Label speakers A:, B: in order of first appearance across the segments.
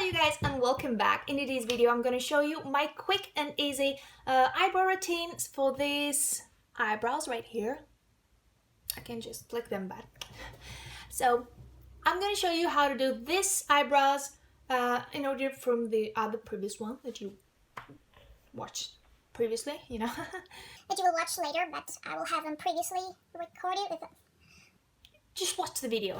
A: you guys and welcome back. In today's video I'm going to show you my quick and easy eyebrow routines for these eyebrows right here. I can just flick them back. So I'm going to show you how to do these eyebrows in order from the other previous one that you watched previously, you know.
B: That you will watch later, but I will have them previously recorded.
A: Just watch the video.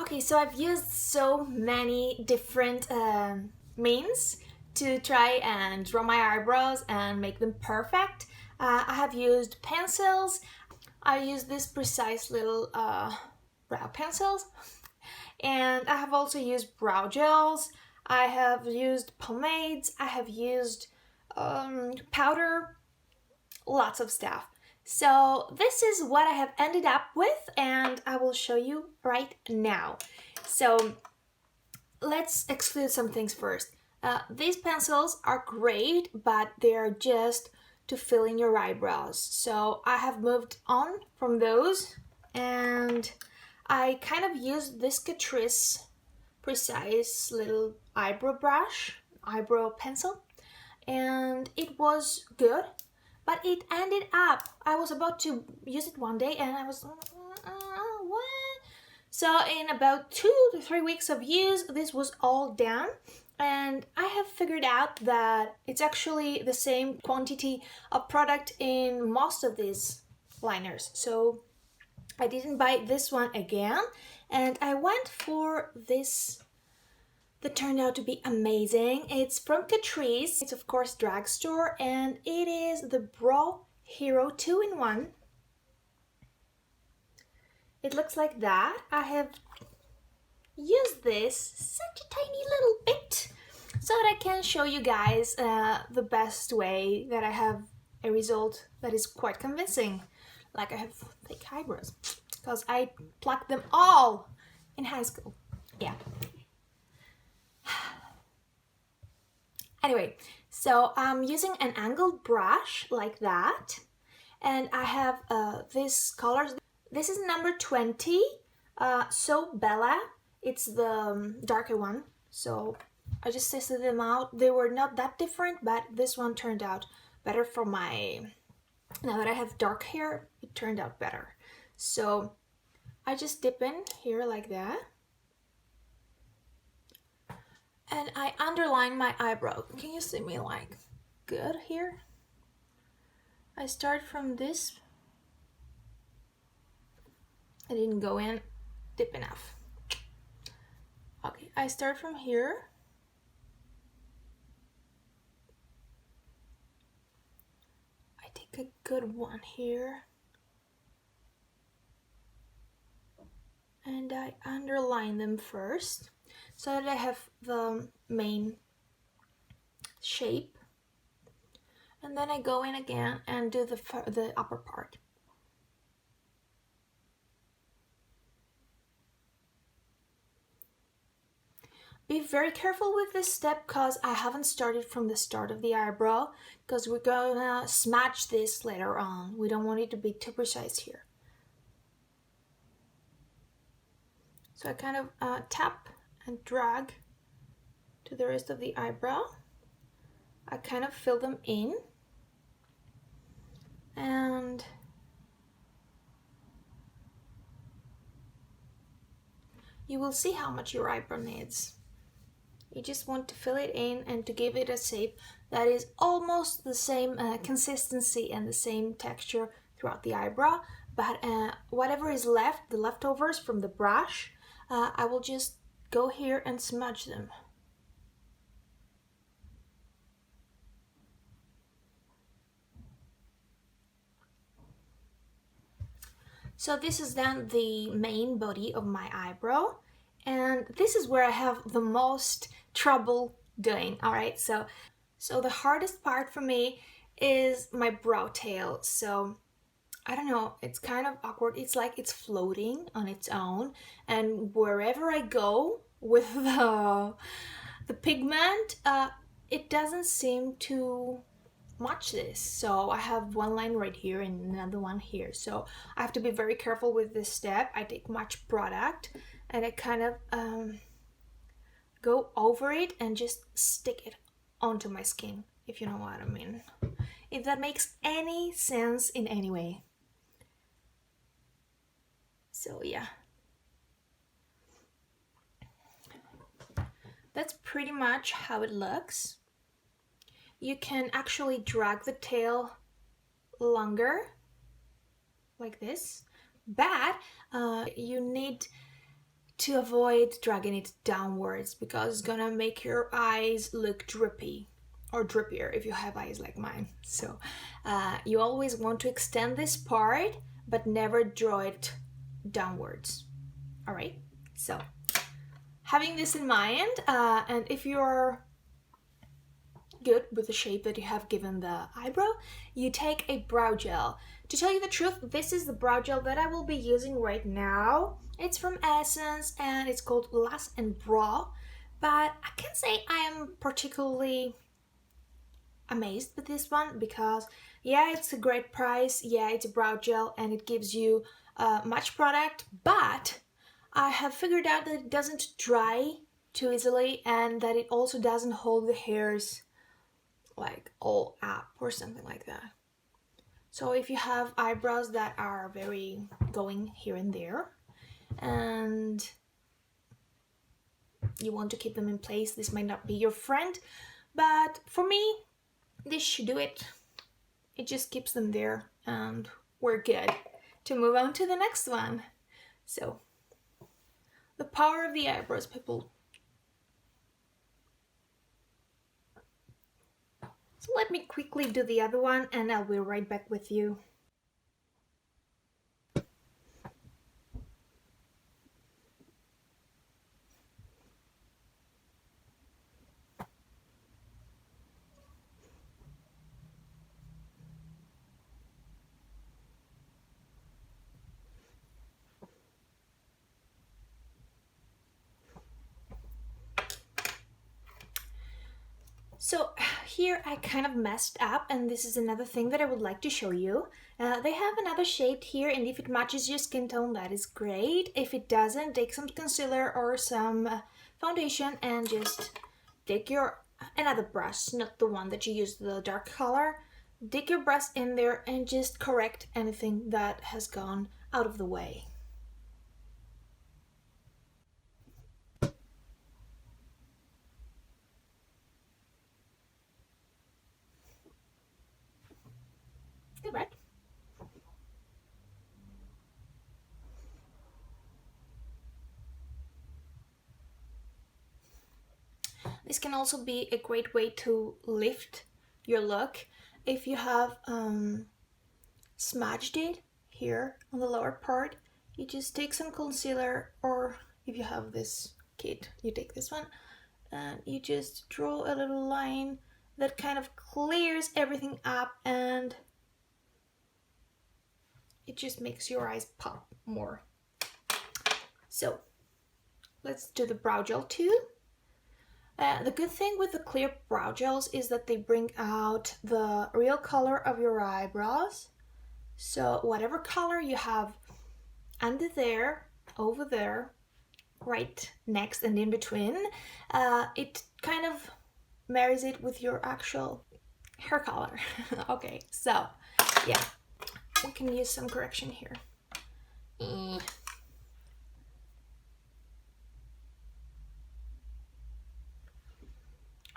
A: Okay, so I've used so many different means to try and draw my eyebrows and make them perfect. I have used pencils. I use these precise little brow pencils, and I have also used brow gels. I have used pomades. I have used powder, lots of stuff. So this is what I have ended up with, and I will show you right now. So let's exclude some things first. These pencils are great, but they are just to fill in your eyebrows. So I have moved on from those, and I kind of used this Catrice precise little eyebrow brush, eyebrow pencil, and it was good. But it ended up, I was about to use it one day and I was, what? So in about 2 to 3 weeks of use, this was all done. And I have figured out that it's actually the same quantity of product in most of these liners. So I didn't buy this one again. And I went for this that turned out to be amazing. It's from Catrice. It's of course drugstore, and it is the Brow Hero 2-in-1. It looks like that. I have used this such a tiny little bit so that I can show you guys the best way that I have a result that is quite convincing. Like I have fake eyebrows because I plucked them all in high school. Yeah. Anyway, so I'm using an angled brush like that, and I have these colors. This is number 20, So Bella. It's the darker one. So I just tested them out. They were not that different, but this one turned out better for my, now that I have dark hair, it turned out better. So I just dip in here like that. And I underline my eyebrow. Can you see me like good here? I start from this. I didn't go in deep enough. Okay, I start from here. I take a good one here. And I underline them first, so that I have the main shape, and then I go in again and do the upper part. Be very careful with this step because I haven't started from the start of the eyebrow, because we're gonna smudge this later on. We don't want it to be too precise here. So I kind of tap and drag to the rest of the eyebrow. I kind of fill them in, and you will see how much your eyebrow needs. You just want to fill it in and to give it a shape that is almost the same consistency and the same texture throughout the eyebrow, but whatever is left, the leftovers from the brush, I will just go here and smudge them. So this is then the main body of my eyebrow, and this is where I have the most trouble doing. All right, so the hardest part for me is my brow tail. So I don't know, it's kind of awkward. It's like it's floating on its own, and wherever I go with the pigment, it doesn't seem to match this. So I have one line right here and another one here. So I have to be very careful with this step. I take much product and I kind of go over it and just stick it onto my skin, if you know what I mean. If that makes any sense in any way. So yeah. That's pretty much how it looks. You can actually drag the tail longer, like this, but you need to avoid dragging it downwards because it's gonna make your eyes look droopy, or drippier if you have eyes like mine. So you always want to extend this part, but never draw it downwards. All right, so having this in mind, and if you're good with the shape that you have given the eyebrow, you take a brow gel. To tell you the truth, this is the brow gel that I will be using right now. It's from Essence and it's called Lash and Brow, but I can't say I am particularly amazed with this one because yeah, it's a great price, yeah, it's a brow gel and it gives you much product, but I have figured out that it doesn't dry too easily and that it also doesn't hold the hairs like all up or something like that. So if you have eyebrows that are very going here and there and you want to keep them in place, this might not be your friend, but for me this should do it. It just keeps them there and we're good to move on to the next one. So the power of the eyebrows, people. So let me quickly do the other one and I'll be right back with you. So here I kind of messed up and this is another thing that I would like to show you. They have another shade here and if it matches your skin tone, that is great. If it doesn't, take some concealer or some foundation and just take your another brush, not the one that you used, the dark color. Dig your brush in there and just correct anything that has gone out of the way. Good, right? This can also be a great way to lift your look. If you have smudged it here on the lower part, you just take some concealer, or if you have this kit, you take this one, and you just draw a little line that kind of clears everything up and it just makes your eyes pop more. So let's do the brow gel too. The good thing with the clear brow gels is that they bring out the real color of your eyebrows. So whatever color you have under there, over there, right next and in between, it kind of marries it with your actual hair color. Okay, so yeah, we can use some correction here.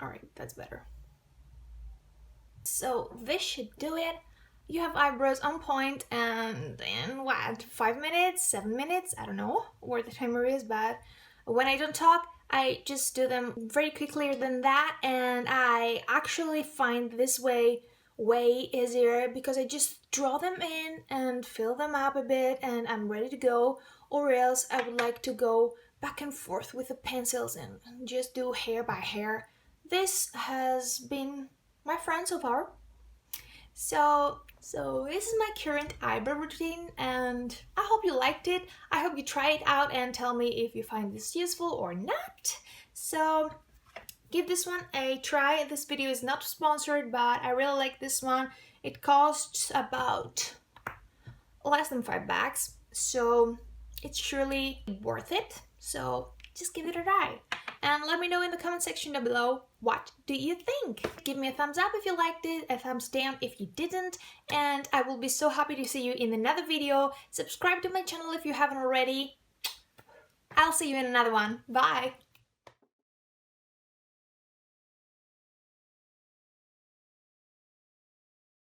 A: All right, that's better. So this should do it. You have eyebrows on point and in what, 5 minutes, 7 minutes? I don't know where the timer is, but when I don't talk, I just do them very quickly than that, and I actually find this way easier because I just draw them in and fill them up a bit and I'm ready to go, or else I would like to go back and forth with the pencils and just do hair by hair. This has been my friend so far. So this is my current eyebrow routine and I hope you liked it. I hope you try it out and tell me if you find this useful or not. So give this one a try. This video is not sponsored, but I really like this one. It costs about less than $5, so it's surely worth it. So just give it a try. And let me know in the comment section down below, what do you think? Give me a thumbs up if you liked it, a thumbs down if you didn't, and I will be so happy to see you in another video. Subscribe to my channel if you haven't already. I'll see you in another one. Bye!